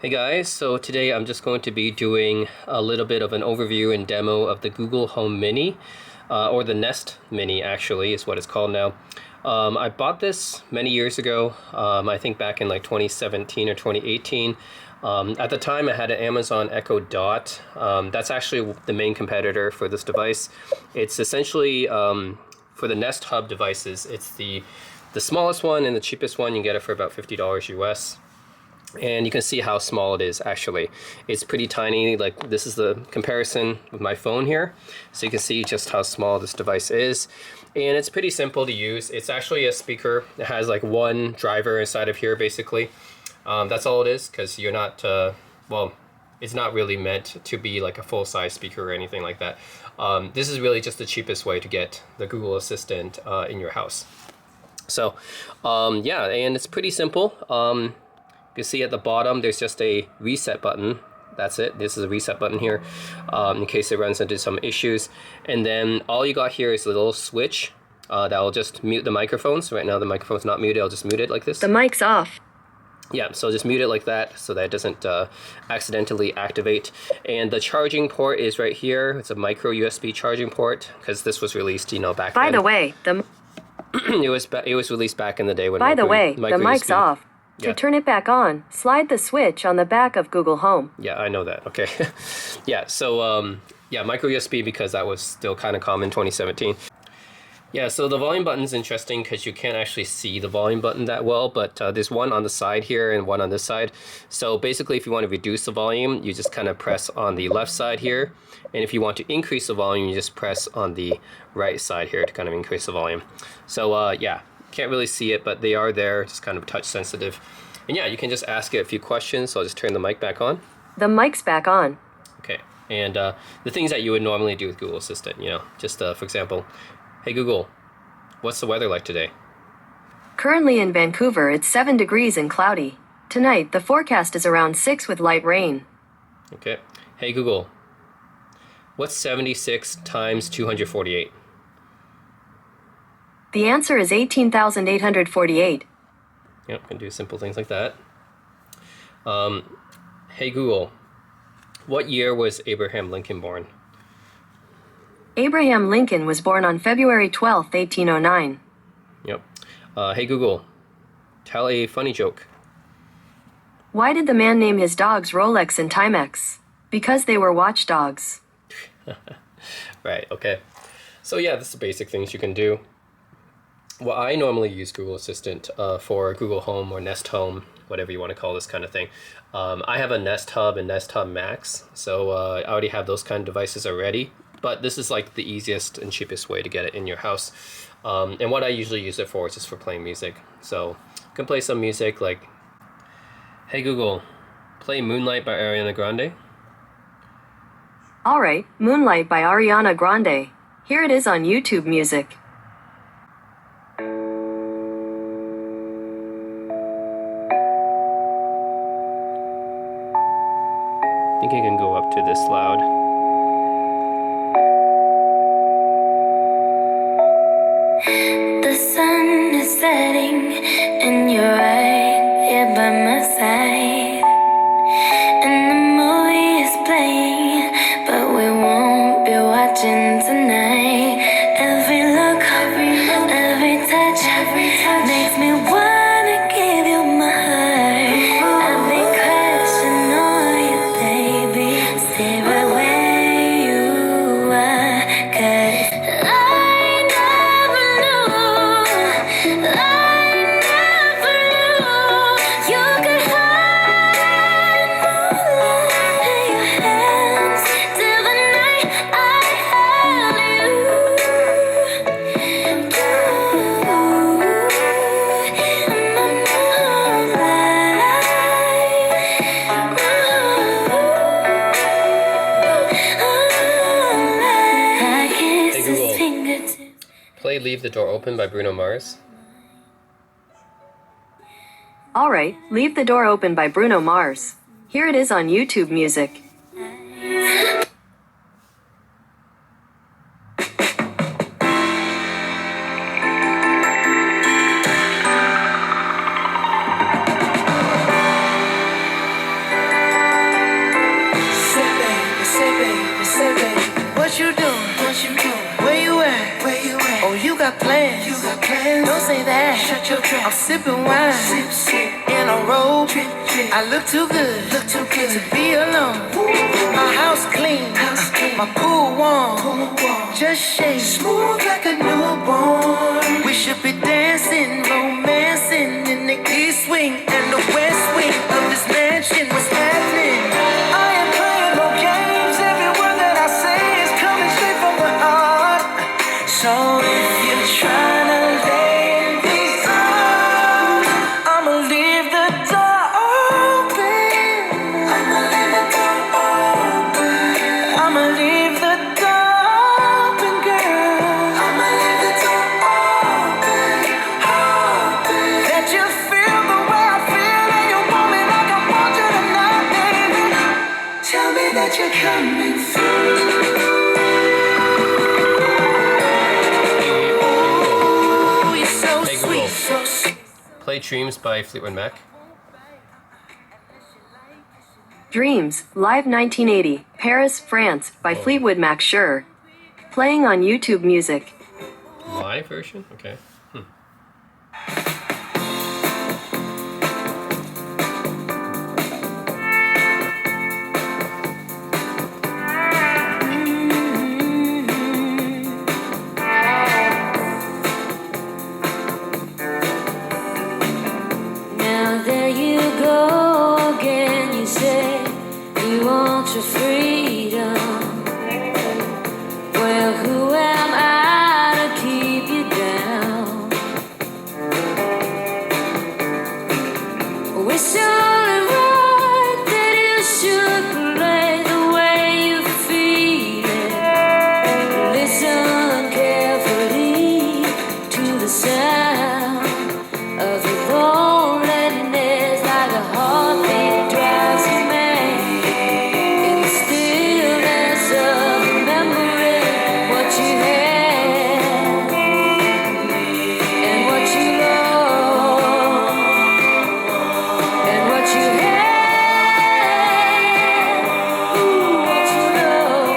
Hey guys, so today I'm just going to be doing a little bit of an overview and demo of the Google Home Mini, or the Nest Mini actually is what it's called now. I bought this many years ago, I think back in like 2017 or 2018. At the time I had an Amazon Echo Dot. That's actually the main competitor for this device. It's essentially, for the Nest Hub devices, it's the smallest one and the cheapest one. You can get it for about $50 US. And you can see how small it is actually. It's pretty tiny. Like, this is the comparison with my phone here. So you can see just how small this device is. And it's pretty simple to use. It's actually a speaker. It has like one driver inside of here basically. That's all it is, because you're not, well, it's not really meant to be like a full-size speaker or anything like that. This is really just the cheapest way to get the Google Assistant in your house. So yeah, and it's pretty simple. You can see at the bottom there's just a reset button. That's it. This is a reset button here, in case it runs into some issues. And then all you got here is a little switch that will just mute the microphones. Right now the microphone's not muted. I'll just mute it like this. The mic's off. Yeah, so just mute it like that so that it doesn't accidentally activate. And the charging port is right here. It's a micro USB charging port, because this was released, you know, back then. By the way, it was released back in the day when the mic's USB. off. Yeah. To turn it back on, slide the switch on the back of Google Home. Yeah, I know that. Okay. Yeah, so yeah, micro USB, because that was still kind of common in 2017. Yeah, so the volume button is interesting because you can't actually see the volume button that well, but there's one on the side here and one on this side. So basically, if you want to reduce the volume, you just kind of press on the left side here. And if you want to increase the volume, you just press on the right side here to kind of increase the volume. So yeah, can't really see it, but they are there, just kind of touch sensitive. And yeah, you can just ask it a few questions. So I'll just turn the mic back on. The mic's back on. Okay, and the things that you would normally do with Google Assistant, you know, just for example, hey Google, what's the weather like today? Currently in Vancouver, it's 7 degrees and cloudy. Tonight, the forecast is around 6 with light rain. Okay, hey Google, what's 76 times 248? The answer is 18,848. Yep, can do simple things like that. Hey Google, what year was Abraham Lincoln born? Abraham Lincoln was born on February 12, 1809. Yep. Hey Google, tell a funny joke. Why did the man name his dogs Rolex and Timex? Because they were watchdogs. Right, okay. So yeah, that's the basic things you can do. Well, I normally use Google Assistant for Google Home or Nest Home, whatever you want to call this kind of thing. I have a Nest Hub and Nest Hub Max, so I already have those kind of devices already. But this is like the easiest and cheapest way to get it in your house. And what I usually use it for is just for playing music. So you can play some music like, hey Google, play Moonlight by Ariana Grande. Alright, Moonlight by Ariana Grande. Here it is on YouTube Music. I think it can go up to this loud. The sun is setting and you're right here by my side. And the movie is playing, but we won't be watching tonight. Every look, every touch makes me wanna give you my heart. I've been crashing on you, baby. Stay right where you are, 'cause I never knew you could hide moonlight in your hands till the night I held Hey Google, play Leave the Door Open by Bruno Mars. Alright, Leave the Door Open by Bruno Mars. Here it is on YouTube Music. What you doing? What you doing? Where you at? Where you at? Oh, you got plans. You got plans. Don't say that. Shut your trap. I'm sipping wine. Sip, sip. In a robe. Trip, trip. I look too good. Look too good to be alone. My house clean. House clean. My pool warm. Pool warm. Just shake. Smooth like a newborn. We should be dancing, romancing in the east wing and the west wing of this mansion. What's happening? I ain't playing no games. Every word that I say is coming straight from the heart. So if you're trying to lay in these arms, I'ma leave the door open. I'ma leave the door open. I'ma leave the door open, girl. I'ma leave the door open, open. That you feel the way I feel and you want me like I want you tonight, baby. Tell me that you're coming through. Ooh, you're so Hey, Google. sweet, so sweet. Play Dreams by Fleetwood Mac. Dreams, live 1980, Paris, France, by Fleetwood Mac. Sure. Playing on YouTube Music. Live version? Okay. Now there you go again. You say you want your freedom. Well, who am I to keep you down? It's only right that you should play the way you feel it. Listen carefully to the sound of the loneliness, like a heartbeat drives a man in the stillness of remembering what you had and what you lost and what you had. Ooh, what you lost.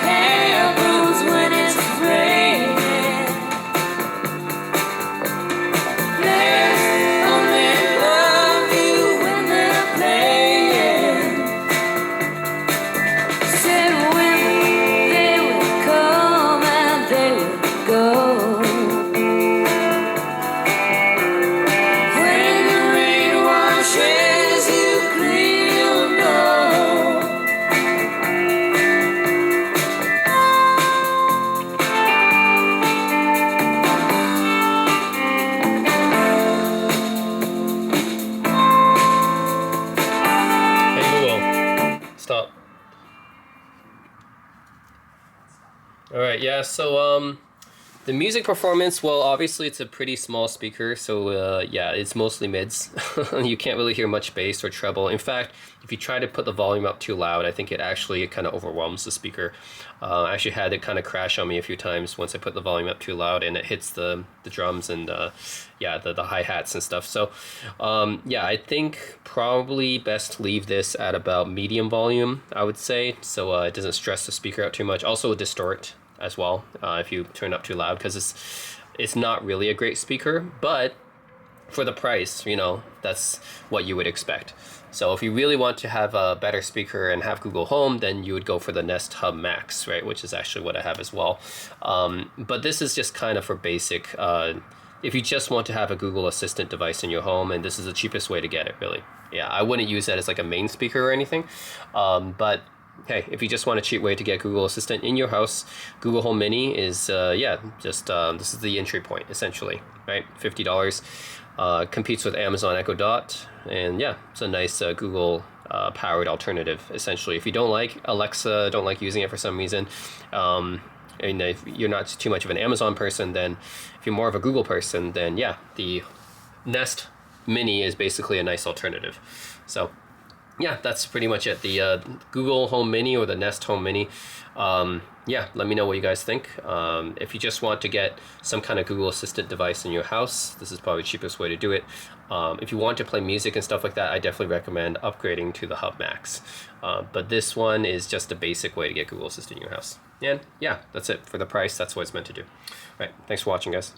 Happens when it's raining. Players only love you when they're playing. Said when they would come and they would go. When the rain washes you clean, you'll know. Hey, Google. Stop. Alright, yeah, so, the music performance, well, obviously it's a pretty small speaker, so, yeah, it's mostly mids. You can't really hear much bass or treble. In fact, if you try to put the volume up too loud, I think it kind of overwhelms the speaker. I actually had it kind of crash on me a few times once I put the volume up too loud, and it hits the drums and, yeah, the hi-hats and stuff. So, yeah, I think probably best to leave this at about medium volume, I would say, so it doesn't stress the speaker out too much. Also distort as well if you turn up too loud, because it's not really a great speaker, but for the price, you know, that's what you would expect. So if you really want to have a better speaker and have Google Home, then you would go for the Nest Hub Max, right? Which is actually what I have as well. But this is just kind of for basic. If you just want to have a Google Assistant device in your home, and this is the cheapest way to get it, really. Yeah, I wouldn't use that as like a main speaker or anything. But hey, if you just want a cheap way to get Google Assistant in your house, Google Home Mini is, yeah, just this is the entry point, essentially, right? $50. Competes with Amazon Echo Dot, and yeah, it's a nice Google powered alternative, essentially. If you don't like Alexa, don't like using it for some reason, and if you're not too much of an Amazon person, then if you're more of a Google person, then yeah, the Nest Mini is basically a nice alternative. So yeah, that's pretty much it. The Google Home Mini or the Nest Home Mini. yeah, let me know what you guys think. If you just want to get some kind of Google Assistant device in your house, this is probably the cheapest way to do it. If you want to play music and stuff like that, I definitely recommend upgrading to the Hub Max. But this one is just a basic way to get Google Assistant in your house. And yeah, that's it. For the price, that's what it's meant to do. All right, thanks for watching, guys.